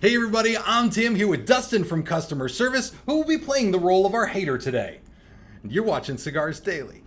Hey everybody, I'm Tim here with Dustin from Customer Service, who will be playing the role of our hater today. And you're watching Cigars Daily.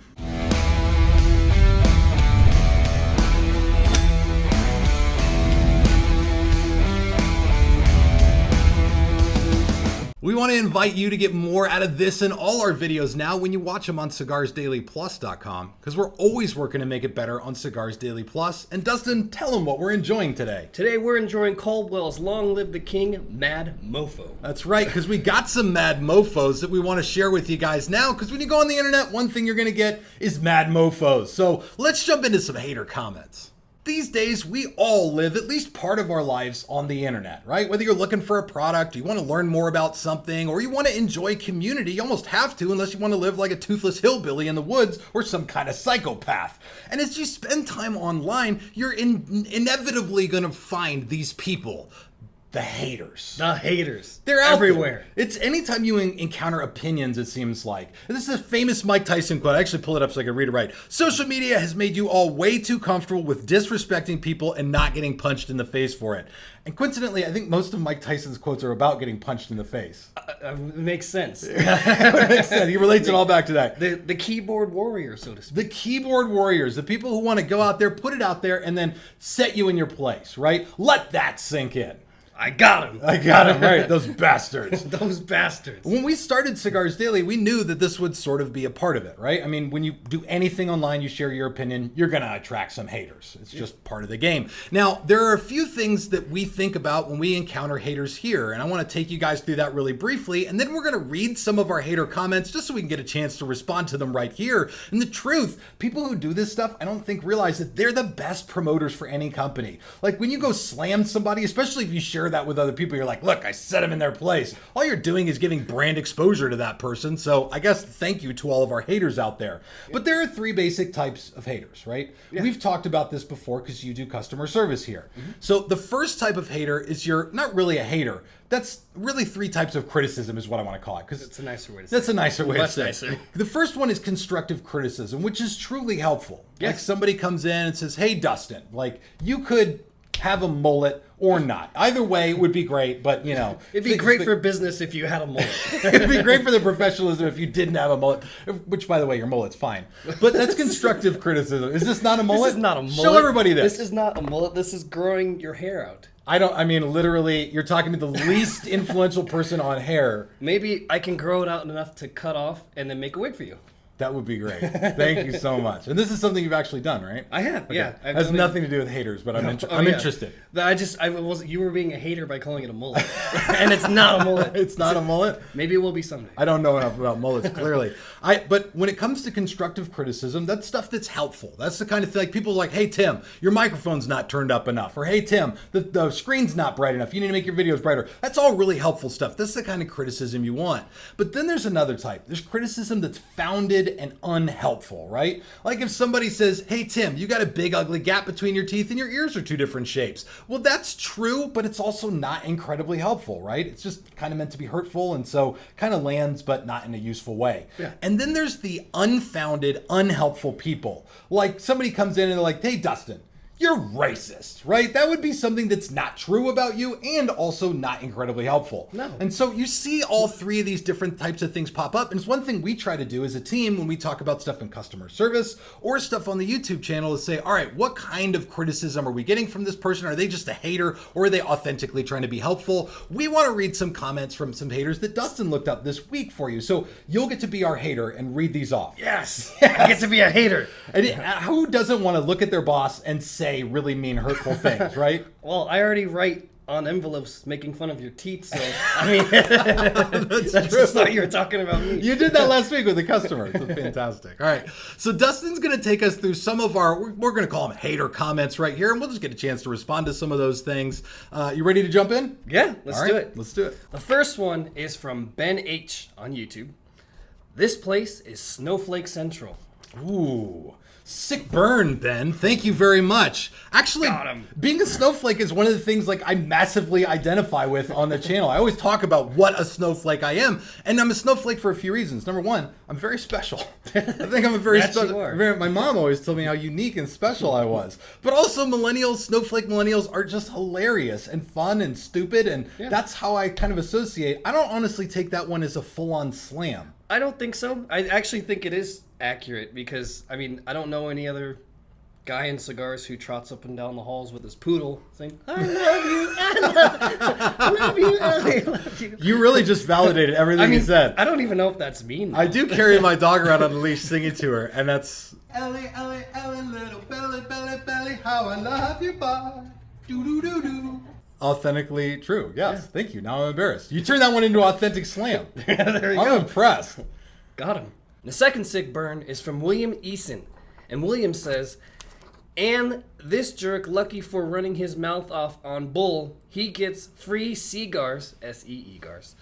We want to invite you to get more out of this and all our videos now when you watch them on cigarsdailyplus.com, because we're always working to make it better on Cigars Daily Plus. And Dustin, tell them what we're enjoying today. Today we're enjoying Caldwell's Long Live the King Mad Mofo. That's right, because we got some mad mofos that we want to share with you guys now, because when you go on the internet, one thing you're going to get is mad mofos. So let's jump into some hater comments. These days, we all live at least part of our lives on the internet, right? Whether you're looking for a product, you want to learn more about something, or you want to enjoy community, you almost have to unless you want to live like a toothless hillbilly in the woods or some kind of psychopath. And as you spend time online, you're inevitably going to find these people. The haters. The haters. They're out everywhere. There. It's anytime you encounter opinions, it seems like. This is a famous Mike Tyson quote. I actually pull it up so I can read it right. Social media has made you all way too comfortable with disrespecting people and not getting punched in the face for it. And coincidentally, I think most of Mike Tyson's quotes are about getting punched in the face. It makes sense. It makes sense. He relates it all back to that. The keyboard warrior, so to speak. The keyboard warriors, the people who want to go out there, put it out there, and then set you in your place, right? Let that sink in. I got him, right? Those bastards. Those bastards. When we started Cigars Daily, we knew that this would sort of be a part of it, right? I mean, when you do anything online, you share your opinion, you're going to attract some haters. It's just part of the game. Now, there are a few things that we think about when we encounter haters here, and I want to take you guys through that really briefly, and then we're going to read some of our hater comments just so we can get a chance to respond to them right here. And the truth, people who do this stuff, I don't think realize that they're the best promoters for any company. Like when you go slam somebody, especially if you share that with other people, you're like, look, I set them in their place. All you're doing is giving brand exposure to that person. So I guess thank you to all of our haters out there. But there are three basic types of haters, right? We've talked about this before because you do customer service here. So the first type of hater is you're not really a hater. That's really three types of criticism is what I want to call it. Because it's a nicer way to say That's a nicer way to say nicer. it. The first one is constructive criticism, which is truly helpful. Like somebody comes in and says, hey, Dustin, like you could have a mullet or not. Either way would be great, but you know. It'd be great for business if you had a mullet. It'd be great for the professionalism if you didn't have a mullet, which by the way, your mullet's fine. But that's constructive criticism. Is this not a mullet? This is not a mullet. Show everybody this. This is not a mullet. This is growing your hair out. I mean, literally, you're talking to the least influential person on hair. Maybe I can grow it out enough to cut off and then make a wig for you. That would be great. Thank you so much. And this is something you've actually done, right? I have, Okay. yeah. It has nothing to do with haters, but I'm interested. You were being a hater by calling it a mullet. And it's not a mullet. It's not a mullet? Maybe it will be someday. I don't know enough about mullets, clearly. But when it comes to constructive criticism, that's stuff that's helpful. That's the kind of thing, like people are like, hey, Tim, your microphone's not turned up enough. Or hey, Tim, the screen's not bright enough. You need to make your videos brighter. That's all really helpful stuff. That's the kind of criticism you want. But then there's another type. There's criticism that's founded and unhelpful, right? Like if somebody says, hey, Tim, you got a big ugly gap between your teeth and your ears are two different shapes. Well, that's true, but it's also not incredibly helpful, right? It's just kind of meant to be hurtful and so kind of lands, but not in a useful way. Yeah. And then there's the unfounded, unhelpful people. Like somebody comes in and they're like, hey, Dustin, you're racist, right? That would be something that's not true about you and also not incredibly helpful. No. And so you see all three of these different types of things pop up. And it's one thing we try to do as a team when we talk about stuff in customer service or stuff on the YouTube channel is say, all right, what kind of criticism are we getting from this person? Are they just a hater or are they authentically trying to be helpful? We want to read some comments from some haters that Dustin looked up this week for you. So you'll get to be our hater and read these off. Yes. I get to be a hater. And who doesn't want to look at their boss and say really mean, hurtful things, right? Well, I already write on envelopes making fun of your teeth, so I mean, that's just what you were talking about me. You did that last week with the customer. It's fantastic. All right, so Dustin's going to take us through some of our, we're going to call them hater comments right here, and we'll just get a chance to respond to some of those things. You ready to jump in? Yeah, let's do it. Let's do it. The first one is from Ben H on YouTube. This place is Snowflake Central. Ooh. Sick burn, Ben. Thank you very much. Actually, Got him. being a snowflake is one of the things like I massively identify with on the channel. I always talk about what a snowflake I am, and I'm a snowflake for a few reasons. Number one, I'm very special. I think I'm a very Yes, you special. are. My mom always told me how unique and special I was. But also, snowflake millennials are just hilarious and fun and stupid, and that's how I kind of associate. I don't honestly take that one as a full-on slam. I don't think so. I actually think it is accurate because, I mean, I don't know any other guy in cigars who trots up and down the halls with his poodle saying, I love you, I love you, I love you. You really just validated everything you said. I don't even know if that's mean. I do carry my dog around on a leash singing to her, and that's Ellie, Ellie, Ellie, little belly, belly, belly, how I love you, boy. Do do do do. Authentically true. Yes. Thank you. Now I'm embarrassed. You turned that one into authentic slam. There you I'm go. impressed. Got him. The second sick burn is from William Eason. And William says, and this jerk, lucky for running his mouth off on Bull, he gets free cigars, S-E-E-Gars,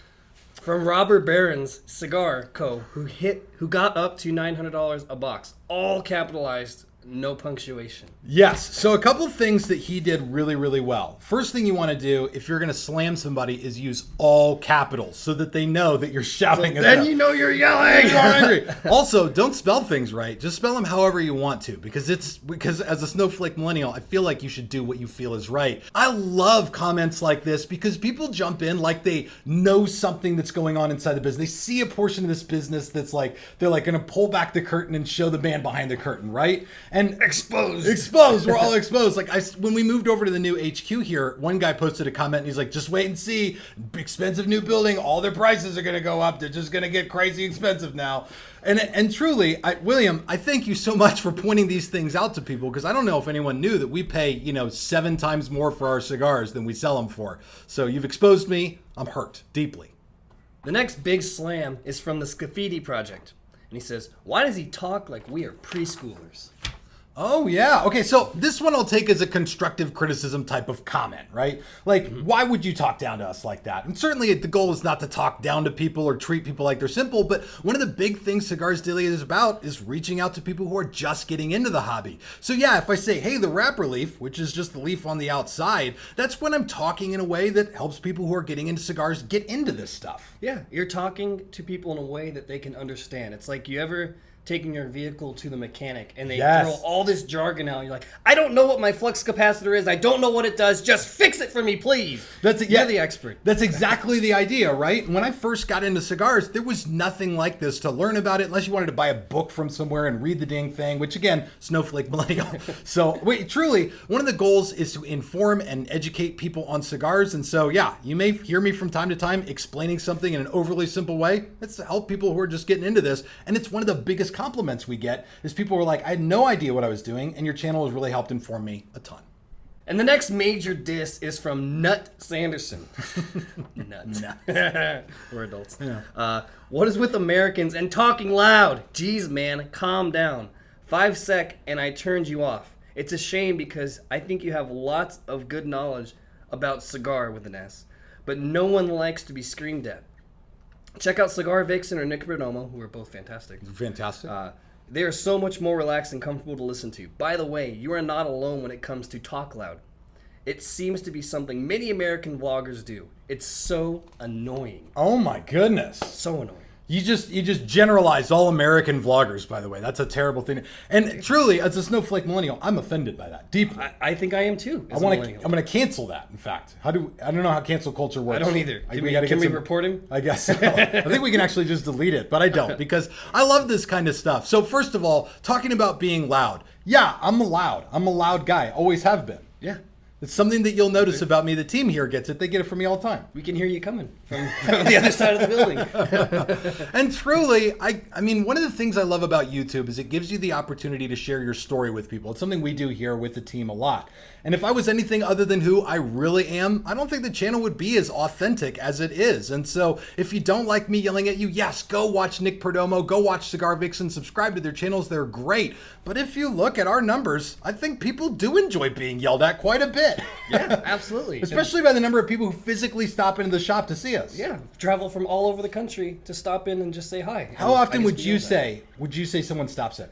from Robert Barron's Cigar Co., who got up to $900 a box. All capitalized, no punctuation. Yes. So a couple of things that he did really, really well. First thing you want to do if you're going to slam somebody is use all capitals so that they know that you're shouting at them. Then you know you're yelling. You are angry. Also, don't spell things right. Just spell them however you want to, because as a snowflake millennial, I feel like you should do what you feel is right. I love comments like this because people jump in like they know something that's going on inside the business. They see a portion of this business that's like they're like going to pull back the curtain and show the man behind the curtain, right? And exposed. We're all exposed. Like when we moved over to the new HQ here, one guy posted a comment and he's like, just wait and see. Expensive new building. All their prices are going to go up. They're just going to get crazy expensive now. And truly, William, I thank you so much for pointing these things out to people, because I don't know if anyone knew that we pay, 7 times more for our cigars than we sell them for. So you've exposed me. I'm hurt deeply. The next big slam is from the Graffiti Project. And he says, why does he talk like we are preschoolers? Oh, yeah. Okay, so this one I'll take as a constructive criticism type of comment, right? Like, why would you talk down to us like that? And certainly the goal is not to talk down to people or treat people like they're simple, but one of the big things Cigars Daily is about is reaching out to people who are just getting into the hobby. So yeah, if I say, hey, the wrapper leaf, which is just the leaf on the outside, that's when I'm talking in a way that helps people who are getting into cigars get into this stuff. Yeah, you're talking to people in a way that they can understand. It's like you ever taking your vehicle to the mechanic and they throw all this jargon out. You're like, I don't know what my flux capacitor is. I don't know what it does. Just fix it for me, please. You're the expert. That's exactly the idea, right? When I first got into cigars, there was nothing like this to learn about it unless you wanted to buy a book from somewhere and read the dang thing, which again, snowflake millennial. So truly, one of the goals is to inform and educate people on cigars. And so, yeah, you may hear me from time to time explaining something in an overly simple way. That's to help people who are just getting into this. And it's one of the biggest compliments we get is people were like, I had no idea what I was doing, and your channel has really helped inform me a ton. And the next major diss is from Nut Sanderson. Nuts. We're adults. Yeah. What is with Americans and talking loud? Jeez, man, calm down. 5 sec and I turned you off. It's a shame because I think you have lots of good knowledge about cigar with an S, but no one likes to be screamed at. Check out Cigar Vixen or Nick Perdomo, who are both fantastic. Fantastic. They are so much more relaxed and comfortable to listen to. By the way, you are not alone when it comes to talk loud. It seems to be something many American vloggers do. It's so annoying. Oh my goodness. So annoying. You just generalized all American vloggers, by the way. That's a terrible thing. And truly, as a snowflake millennial, I'm offended by that deeply. I think I am too. I'm going to cancel that. In fact, I don't know how cancel culture works. I don't either. Can we report him? I guess so. I think we can actually just delete it, but I don't, because I love this kind of stuff. So first of all, talking about being loud. Yeah, I'm a loud guy. Always have been. Yeah. It's something that you'll notice about me. The team here gets it. They get it from me all the time. We can hear you coming from the other side of the building. And truly, I mean, one of the things I love about YouTube is it gives you the opportunity to share your story with people. It's something we do here with the team a lot. And if I was anything other than who I really am, I don't think the channel would be as authentic as it is. And so if you don't like me yelling at you, yes, go watch Nick Perdomo, go watch Cigar Vixen, subscribe to their channels. They're great. But if you look at our numbers, I think people do enjoy being yelled at quite a bit. Yeah, absolutely. Especially by the number of people who physically stop into the shop to see us. Yeah, travel from all over the country to stop in and just say hi. How often would you say someone stops it?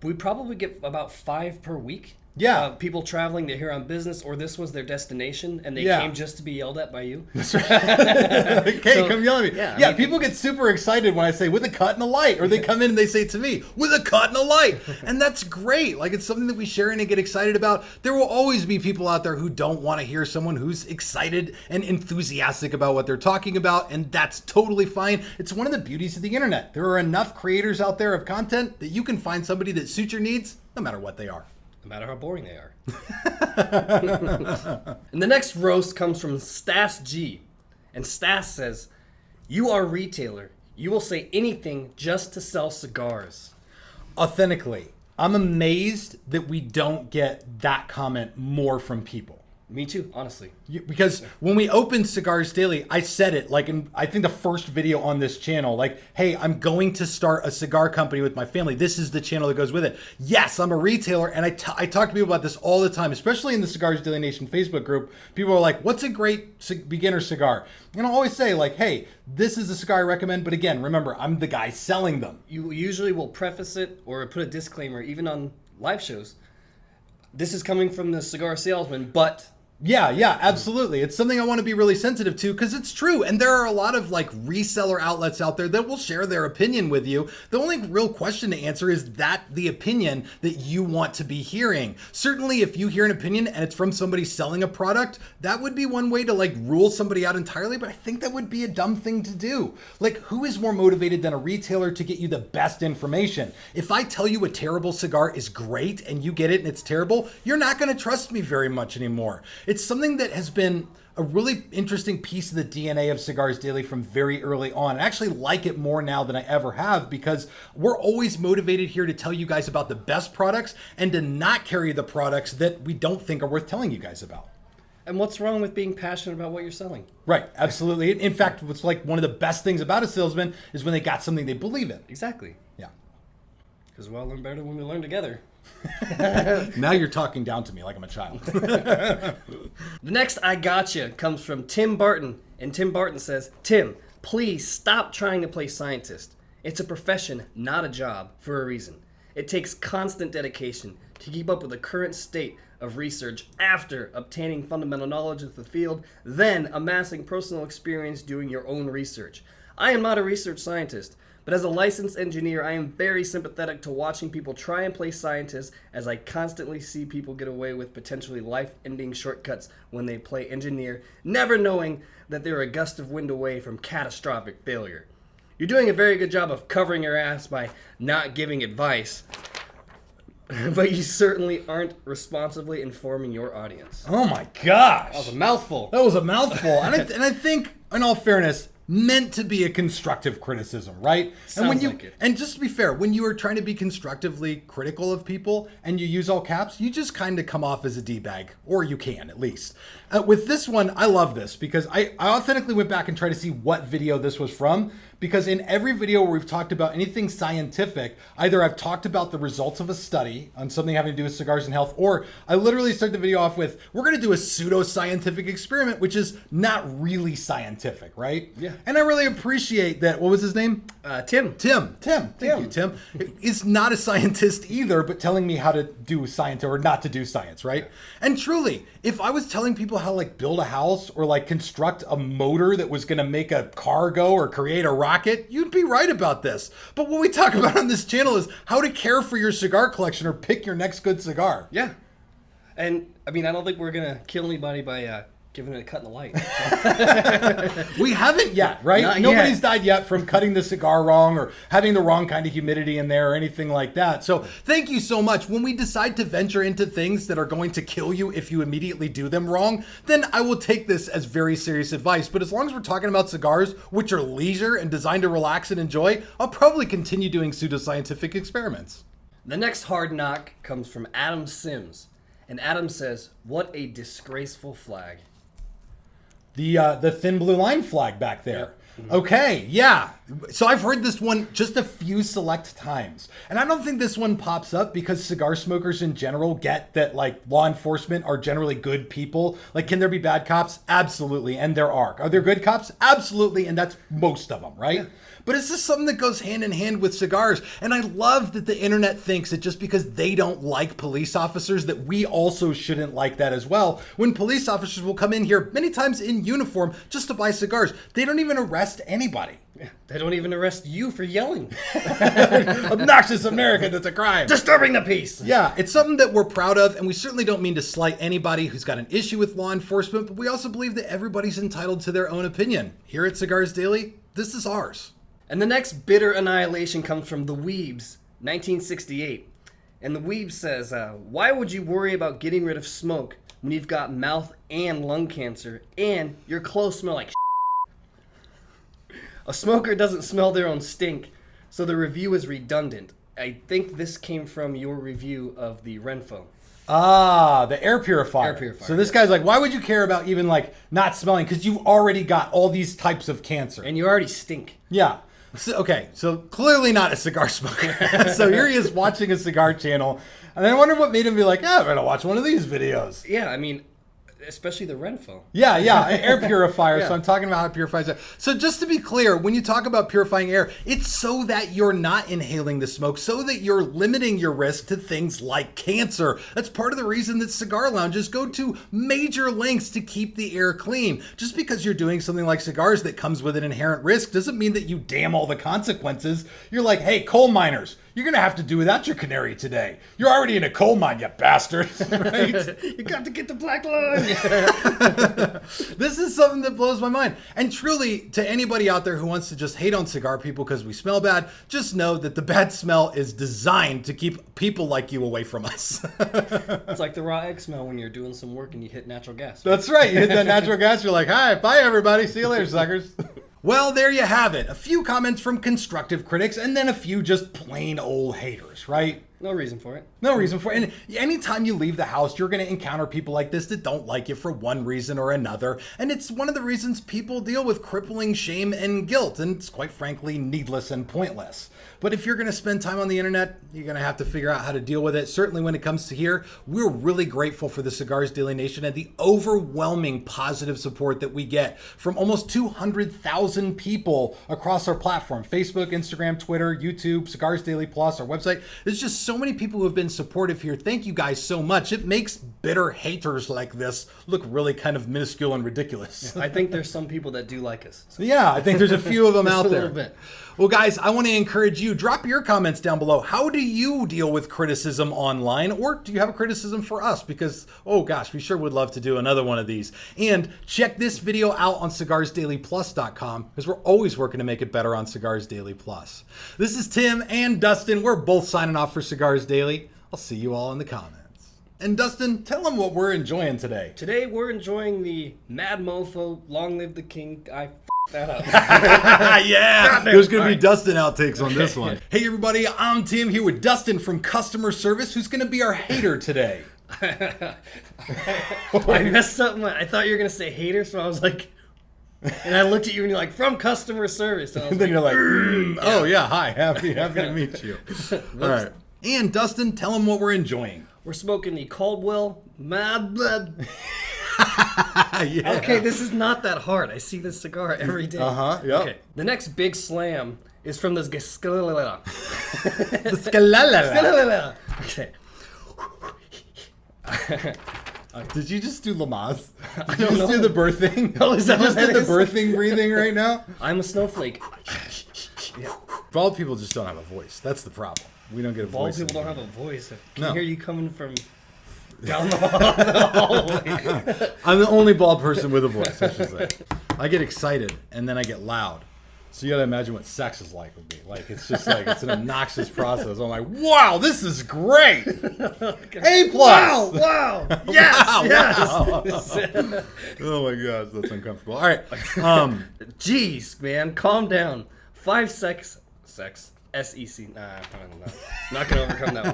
We probably get about 5 per week. Yeah. People traveling, they're here on business, or this was their destination, and they Yeah. came just to be yelled at by you. That's right. Hey, come yell at me. yeah, Yeah, I mean, people get super excited when I say with a cut and a light, or they come in and they say to me with a cut and a light, and that's great. Like, it's something that we share and get excited about. There will always be people out there who don't want to hear someone who's excited and enthusiastic about what they're talking about, and that's totally fine. It's one of the beauties of the internet. There are enough creators out there of content that you can find somebody that suits your needs, no matter what they are. No matter how boring they are. And the next roast comes from Stas G. And Stas says, "You are a retailer. You will say anything just to sell cigars." Authentically, I'm amazed that we don't get that comment more from people. Me too, honestly. Because when we opened Cigars Daily, I said it like in, I think, the first video on this channel, like, hey, I'm going to start a cigar company with my family. This is the channel that goes with it. Yes, I'm a retailer, and I talk to people about this all the time, especially in the Cigars Daily Nation Facebook group. People are like, what's a great beginner cigar? And I'll always say, like, hey, this is the cigar I recommend, but again, remember, I'm the guy selling them. You usually will preface it or put a disclaimer, even on live shows. This is coming from the cigar salesman, but... Yeah, absolutely. It's something I want to be really sensitive to because it's true. And there are a lot of like reseller outlets out there that will share their opinion with you. The only real question to answer is that the opinion that you want to be hearing. Certainly, if you hear an opinion and it's from somebody selling a product, that would be one way to like rule somebody out entirely. But I think that would be a dumb thing to do. Like, who is more motivated than a retailer to get you the best information? If I tell you a terrible cigar is great and you get it and it's terrible, you're not going to trust me very much anymore. It's something that has been a really interesting piece of the DNA of Cigars Daily from very early on. I actually like it more now than I ever have because we're always motivated here to tell you guys about the best products and to not carry the products that we don't think are worth telling you guys about. And what's wrong with being passionate about what you're selling? Right, absolutely. In fact, what's like one of the best things about a salesman is when they got something they believe in. Exactly. Yeah. Because we all learn better when we learn together. Now you're talking down to me like I'm a child. The next I gotcha comes from Tim Barton. And Tim Barton says, "Tim, please stop trying to play scientist. It's a profession, not a job, for a reason. It takes constant dedication to keep up with the current state of research after obtaining fundamental knowledge of the field, then amassing personal experience doing your own research. I am not a research scientist, but as a licensed engineer, I am very sympathetic to watching people try and play scientists, as I constantly see people get away with potentially life-ending shortcuts when they play engineer, never knowing that they're a gust of wind away from catastrophic failure. You're doing a very good job of covering your ass by not giving advice, but you certainly aren't responsibly informing your audience." Oh my gosh. That was a mouthful. That was a mouthful. And I think, in all fairness, meant to be a constructive criticism, right? Sounds and like it. And just to be fair, when you are trying to be constructively critical of people and you use all caps, you just kind of come off as a D-bag, or you can at least. With this one, I love this because I authentically went back and tried to see what video this was from, because in every video where we've talked about anything scientific, either I've talked about the results of a study on something having to do with cigars and health, or I literally start the video off with, we're going to do a pseudo-scientific experiment, which is not really scientific, right? Yeah. And I really appreciate that. What was his name? Tim. Tim. Thank you, Tim. Is not a scientist either, but telling me how to do science or not to do science, right? And truly, if I was telling people how to like build a house or like construct a motor that was going to make a car go or create a rocket, you'd be right about this. But what we talk about on this channel is how to care for your cigar collection or pick your next good cigar. Yeah. And, I mean, I don't think we're going to kill anybody by giving it a cut in the light. We haven't yet, right? Not Nobody's yet. died yet from cutting the cigar wrong or having the wrong kind of humidity in there or anything like that. So thank you so much. When we decide to venture into things that are going to kill you if you immediately do them wrong, then I will take this as very serious advice. But as long as we're talking about cigars, which are leisure and designed to relax and enjoy, I'll probably continue doing pseudoscientific experiments. The next hard knock comes from Adam Sims. And Adam says, "What a disgraceful flag." The thin blue line flag back there. Okay, yeah. So I've heard this one just a few select times. And I don't think this one pops up because cigar smokers in general get that like law enforcement are generally good people. Like, can there be bad cops? Absolutely. And there are. Are there good cops? Absolutely. And that's most of them, right? Yeah. But it's just something that goes hand in hand with cigars. And I love that the internet thinks that just because they don't like police officers, that we also shouldn't like that as well. When police officers will come in here many times in uniform just to buy cigars, they don't even arrest anybody. Yeah, they don't even arrest you for yelling. Obnoxious American, that's a crime. Disturbing the peace. Yeah, it's something that we're proud of, and we certainly don't mean to slight anybody who's got an issue with law enforcement, but we also believe that everybody's entitled to their own opinion. Here at Cigars Daily, this is ours. And the next bitter annihilation comes from The Weebs, 1968. And The Weebs says, why would you worry about getting rid of smoke when you've got mouth and lung cancer and your clothes smell like shit? A smoker doesn't smell their own stink, so the review is redundant. I think this came from your review of the Renfo. Ah, the air purifier. Air purifier. So this guy's like, why would you care about even like not smelling? Because you've already got all these types of cancer. And you already stink. Yeah. So, okay, so clearly not a cigar smoker. So here he is watching a cigar channel. And I wonder what made him be like, I'm going to watch one of these videos. Yeah, I mean, especially the Renfo. Yeah, an air purifier. Yeah. So I'm talking about how it purifies air. So just to be clear, when you talk about purifying air, it's so that you're not inhaling the smoke, so that you're limiting your risk to things like cancer. That's part of the reason that cigar lounges go to major lengths to keep the air clean. Just because you're doing something like cigars that comes with an inherent risk doesn't mean that you damn all the consequences. You're like, hey, coal miners, you're going to have to do without your canary today. You're already in a coal mine, you bastard. Right? You got to get the black line. This is something that blows my mind. And truly, to anybody out there who wants to just hate on cigar people because we smell bad, just know that the bad smell is designed to keep people like you away from us. It's like the raw egg smell when you're doing some work and you hit natural gas. That's right. You hit that natural gas, you're like, hi, bye everybody. See you later, suckers. Well, there you have it. A few comments from constructive critics and then a few just plain old haters, right? No reason for it. No reason for it. And anytime you leave the house, you're going to encounter people like this that don't like you for one reason or another. And it's one of the reasons people deal with crippling shame and guilt. And it's quite frankly needless and pointless. But if you're going to spend time on the internet, you're going to have to figure out how to deal with it. Certainly when it comes to here, we're really grateful for the Cigars Daily Nation and the overwhelming positive support that we get from almost 200,000 people across our platform. Facebook, Instagram, Twitter, YouTube, Cigars Daily Plus, our website. There's just so many people who have been supportive here. Thank you guys so much. It makes bitter haters like this look really kind of minuscule and ridiculous. I think there's some people that do like us. So. Yeah, I think there's a few of them out there. A little bit. Well, guys, I want to encourage you. Drop your comments down below. How do you deal with criticism online? Or do you have a criticism for us? Because, oh gosh, we sure would love to do another one of these. And check this video out on cigarsdailyplus.com because we're always working to make it better on Cigars Daily Plus. This is Tim and Dustin. We're both signing off for Cigars Daily. I'll see you all in the comments. And Dustin, tell them what we're enjoying today. Today we're enjoying the Mad Mofo, Long Live the King. I that up. Yeah, there's going to be Dustin outtakes on this one. Hey everybody, I'm Tim here with Dustin from Customer Service, who's going to be our hater today. I messed up. I thought you were going to say hater, so I was like, and I looked at you and you're like, from Customer Service. And then you're like, oh yeah, hi, happy to meet you. All right. And Dustin, tell them what we're enjoying. We're smoking the Caldwell Mad Blood. Yeah. Okay, this is not that hard. I see this cigar every day. Yep. Okay, the next big slam is from this Gascalalala. The Scalalala. Okay. Did you just do Lamaze? I Did you don't just know. do the birthing? Oh, is that you just what did that the is? birthing breathing right now? I'm a snowflake. Yeah. Bald people just don't have a voice. That's the problem. We don't get a Bald voice. people don't have a voice. I can No. hear you coming from down the hallway. I'm the only bald person with a voice, I should say. I get excited and then I get loud. So you gotta imagine what sex is like with me. Like it's just like it's an obnoxious process. I'm like, wow, this is great. A+. Wow. Yes. Wow, Yes. Oh my gosh, that's uncomfortable. All right. Jeez, man, calm down. 5 sex. SEC. Nah, I'm not gonna overcome that one.